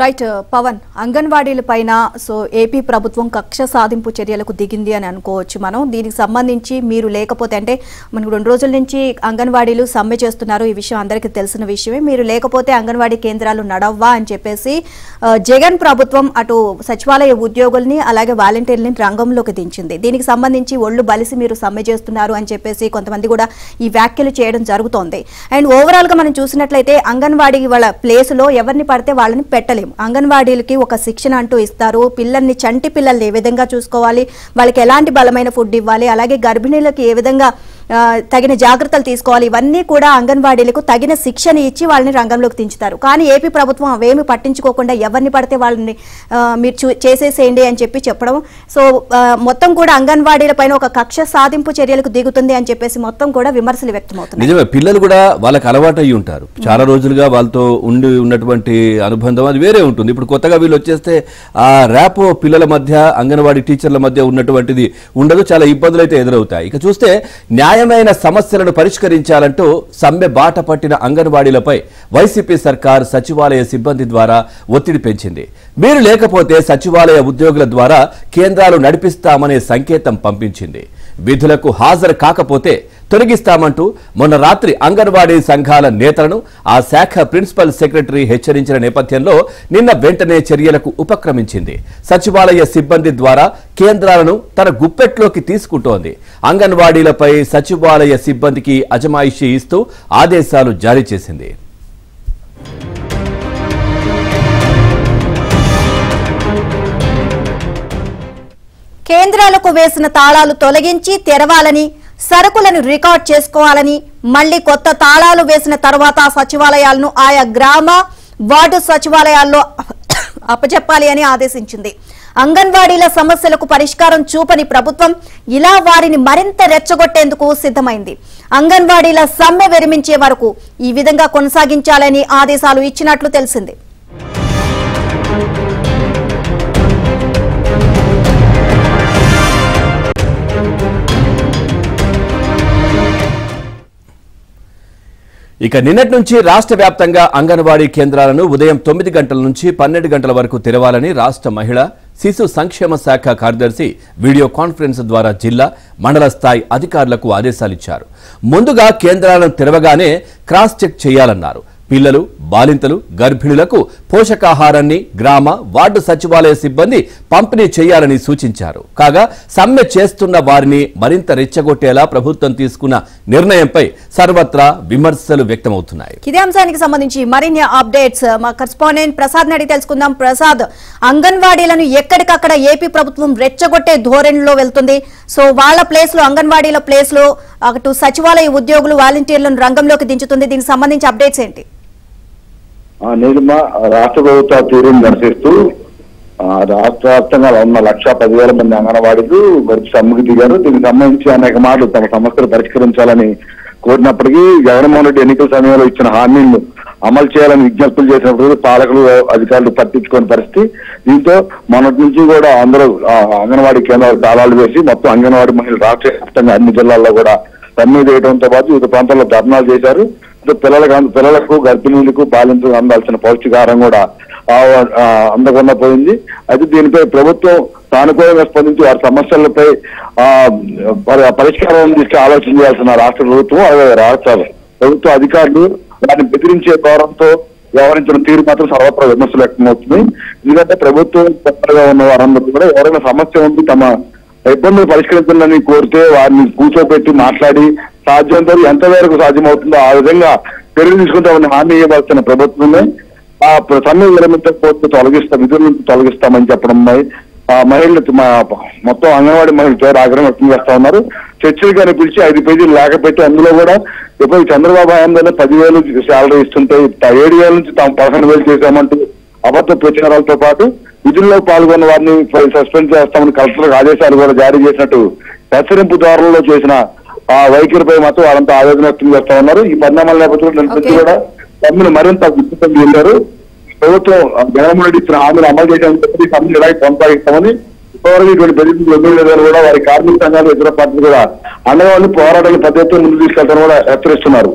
Right Pawan అంగన్వాడీల పైన so AP ప్రభుత్వం కక్ష సాధింపు చర్యలకు దిగింది అని అనుకోవచ్చు మనం. దీనికి సంబంధించి మీరు లేకపోతే అంటే మనకు 2 రోజుల నుంచి అంగన్వాడీలు సమ్మె చేస్తున్నారు, ఈ విషయం అందరికీ తెలిసిన విషయమే. మీరు లేకపోతే అంగన్వాడీ కేంద్రాలు నడవ్వా అని చెప్పేసి జగన్ ప్రభుత్వం అటు సచివాలయ ఉద్యోగుల్ని అలాగే వాలంటీర్లని రంగంలోకి దించింది. దీనికి సంబంధించి ఒళ్ళు బలిసి మీరు సమ్మె చేస్తున్నారు అని చెప్పేసి కొంతమంది కూడా ఈ వ్యాఖ్యలు చేయడం జరుగుతోంది. అండ్ ఓవరాల్ గా మనం చూసినట్లయితే అంగన్వాడీ వాళ్ళ ప్లేస్ లో ఎవరిని పడితే వాళ్ళని పెట్టలేము. అంగన్వాడీలకి ఒక శిక్షణ అంటూ ఇస్తారు. పిల్లల్ని చంటి పిల్లల్ని ఏ విధంగా చూసుకోవాలి, వాళ్ళకి ఎలాంటి బలమైన ఫుడ్ ఇవ్వాలి, అలాగే గర్భిణీలకు ఏ విధంగా తగిన జాగ్రత్తలు తీసుకోవాలి, ఇవన్నీ కూడా అంగన్వాడీలకు తగిన శిక్షణ ఇచ్చి వాళ్ళని రంగంలోకి దించుతారు. కానీ ఏపీ ప్రభుత్వం అవేమి పట్టించుకోకుండా ఎవరిని పడితే వాళ్ళని మీరు చేసేసేయండి అని చెప్పడం. సో మొత్తం కూడా అంగన్వాడీల పైన ఒక కక్ష సాధింపు చర్యలకు దిగుతుంది అని చెప్పేసి మొత్తం కూడా విమర్శలు వ్యక్తమవుతున్నాయి. నిజమే, పిల్లలు కూడా వాళ్ళకి అలవాటు అయ్యి ఉంటారు, చాలా రోజులుగా వాళ్ళతో ఉన్నటువంటి అనుబంధం అది వేరే ఉంటుంది. ఇప్పుడు కొత్తగా వీళ్ళు వచ్చేస్తే ఆ ర్యాపో పిల్లల మధ్య అంగన్వాడీ టీచర్ల మధ్య ఉన్నటువంటిది ఉండదు, చాలా ఇబ్బందులు అయితే ఎదురవుతాయి. ఇక చూస్తే న్యాయమైన సమస్యలను పరిష్కరించాలంటూ సమ్మె బాట పట్టిన అంగన్వాడీలపై వైసీపీ సర్కార్ సచివాలయ సిబ్బంది ద్వారా ఒత్తిడి పెంచింది. మీరు లేకపోతే సచివాలయ ఉద్యోగుల ద్వారా కేంద్రాలు నడిపిస్తామనే సంకేతం పంపించింది. విధులకు హాజరు కాకపోతే తొలగిస్తామంటూ మొన్న రాత్రి అంగన్వాడీ సంఘాల నేతలను ఆ శాఖ ప్రిన్సిపల్ సెక్రటరీ హెచ్చరించిన నేపథ్యంలో నిన్న వెంటనే చర్యలకు ఉపక్రమించింది. సచివాలయ సిబ్బంది ద్వారా కేంద్రాలను తన గుప్పెట్లోకి తీసుకుంటోంది. అంగన్వాడీలపై సచివాలయ సిబ్బందికి అజమాయిషీ ఇస్తూ ఆదేశాలు జారీ చేసింది. కేంద్రాలకు వేసిన తాళాలు తొలగించి తెరవాలని, సరుకులను రికార్డ్ చేసుకోవాలని, మళ్లీ కొత్త తాళాలు వేసిన తర్వాత సచివాలయాలను ఆయా గ్రామ వార్డు సచివాలయాల్లో అప్పచెప్పాలి అని ఆదేశించింది. అంగన్వాడీల సమస్యలకు పరిష్కారం చూపని ప్రభుత్వం ఇలా వారిని మరింత రెచ్చగొట్టేందుకు సిద్ధమైంది. అంగన్వాడీల సమ్మె విరమించే వరకు ఈ విధంగా కొనసాగించాలని ఆదేశాలు ఇచ్చినట్లు తెలిసింది. ఇక నిన్నటి నుంచి రాష్ట్ర వ్యాప్తంగా అంగన్వాడీ కేంద్రాలను ఉదయం 9 గంటల నుంచి 12 గంటల వరకు తెరవాలని రాష్ట్ర మహిళా శిశు సంక్షేమ శాఖ కార్యదర్శి వీడియో కాన్ఫరెన్స్ ద్వారా జిల్లా మండల స్థాయి అధికారులకు ఆదేశాలిచ్చారు. ముందుగా కేంద్రాలను తెరవగానే క్రాస్ చెక్ చేయాలన్నారు. పిల్లలు, బాలింతలు, గర్భిణులకు పోషకాహారాన్ని గ్రామ వార్డు సచివాలయ సిబ్బంది పంపిణీ చేయాలని సూచించారు. కాగా సమ్మె చేస్తున్న వారిని మరింత రెచ్చగొట్టేలా ప్రభుత్వం తీసుకున్న నిర్ణయంపై సర్వత్రా విమర్శలు వ్యక్తమవుతున్నాయి. ఇదే అంశానికి సంబంధించి మరిన్ని అప్డేట్స్ మా కరెస్పాండెంట్ ప్రసాద్ నడి తెలుసుకుందాం. ప్రసాద్, అంగన్వాడీలను ఎక్కడికక్కడ ఏపీ ప్రభుత్వం రెచ్చగొట్టే ధోరణిలో వెళ్తుంది. సో వాళ్ళ ప్లేస్ లో, అంగన్వాడీల ప్లేస్ లో అటు సచివాలయ ఉద్యోగులు వాలంటీర్లను రంగంలోకి దించుతుంది. దీనికి సంబంధించి అప్డేట్స్ ఏంటి? నిజమా, రాష్ట్ర ప్రభుత్వ తీరును దర్శిస్తూ రాష్ట్ర వ్యాప్తంగా ఉన్న 1,10,000 మంది అంగన్వాడీలు మరి సమ్మెకు దిగారు. దీనికి సంబంధించి అనేక మాటలు తమ సమస్యలు పరిష్కరించాలని కోరినప్పటికీ జగన్మోహన్ రెడ్డి ఎన్నికల సమయంలో ఇచ్చిన హామీలను అమలు చేయాలని విజ్ఞప్తులు చేసినప్పుడు పాలకులు అధికారులు పట్టించుకోని పరిస్థితి. దీంతో మొన్నటి నుంచి కూడా అందరూ అంగన్వాడీ కేంద్రాలు తాళాలు వేసి మొత్తం అంగన్వాడీ మహిళలు రాష్ట్ర వ్యాప్తంగా అన్ని జిల్లాల్లో కూడా సమ్మె చేయడంతో పాటు వివిధ ప్రాంతాల్లో ధర్నాలు చేశారు. పిల్లలకు, గర్భిణీలకు, బాలింతలకు అందాల్సిన పౌష్టికాహారం కూడా అందకుండా పోయింది. అయితే దీనిపై ప్రభుత్వం సానుకూలంగా స్పందించి వారి సమస్యలపై పరిష్కారం తీసుకు ఆలోచన చేయాల్సిన రాష్ట్ర ప్రభుత్వం, అలాగే రాష్ట్ర ప్రభుత్వ అధికారులు వారిని బెదిరించే ద్వారంతో వ్యవహరించిన తీరు మాత్రం సర్వత్రా విమర్శలు వ్యక్తమవుతుంది. ఎందుకంటే ప్రభుత్వం కొత్తగా ఉన్న వారందరూ కూడా ఎవరైనా సమస్య ఉంది, తమ ఇబ్బందులు పరిష్కరించాలని కోరితే వారిని కూర్చోబెట్టి మాట్లాడి సాధ్యంతో ఎంతవరకు సాధ్యమవుతుందో ఆ విధంగా చర్యలు తీసుకుంటామని హామీ ఇవ్వాల్సిన ప్రభుత్వమే ఆ సమ్మె విరమించకపోతే విధుల నుంచి తొలగిస్తామని చెప్పడం మహిళలు మొత్తం అంగన్వాడీ మహిళలు ఆగ్రహం వ్యక్తం చేస్తా ఉన్నారు. చర్చలుగానే పిలిచి 5 పేజీలు లేకపోతే అందులో కూడా ఇప్పుడు చంద్రబాబు హయాంలోనే 10,000 శాలరీ ఇస్తుంటే 7,000 నుంచి తాము 15,000 చేశామంటూ అబద్ధ ప్రచారాలతో పాటు విధుల్లో పాల్గొన్న వారిని సస్పెండ్ చేస్తామని కలెక్టర్ ఆదేశాలు కూడా జారీ చేసినట్టు హెచ్చరింపు ద్వారంలో చేసిన ఆ వైఖరిపై మాత్రం వారంతా ఆవేదన వ్యక్తం చేస్తా ఉన్నారు. ఈ పరిణామాల నేపథ్యంలో నుంచి కూడా సమ్మెను మరింత విస్తృతం చేశారు. ప్రభుత్వం జగన్మోహన్ రెడ్డి ఇచ్చిన హామీలు అమలు చేయడానికి సమ్మెను ఇలాగే కొనసాగిస్తామని ఇప్పటివరకు ఇటువంటి బెదిరింపులు ఎమ్మెల్యేలు కూడా వారి కార్మిక సంఘాలు, ఇతర పార్టీలు కూడా అండగా పోరాటాలు పద్ధతితో ముందు తీసుకెళ్తారని కూడా హెచ్చరిస్తున్నారు.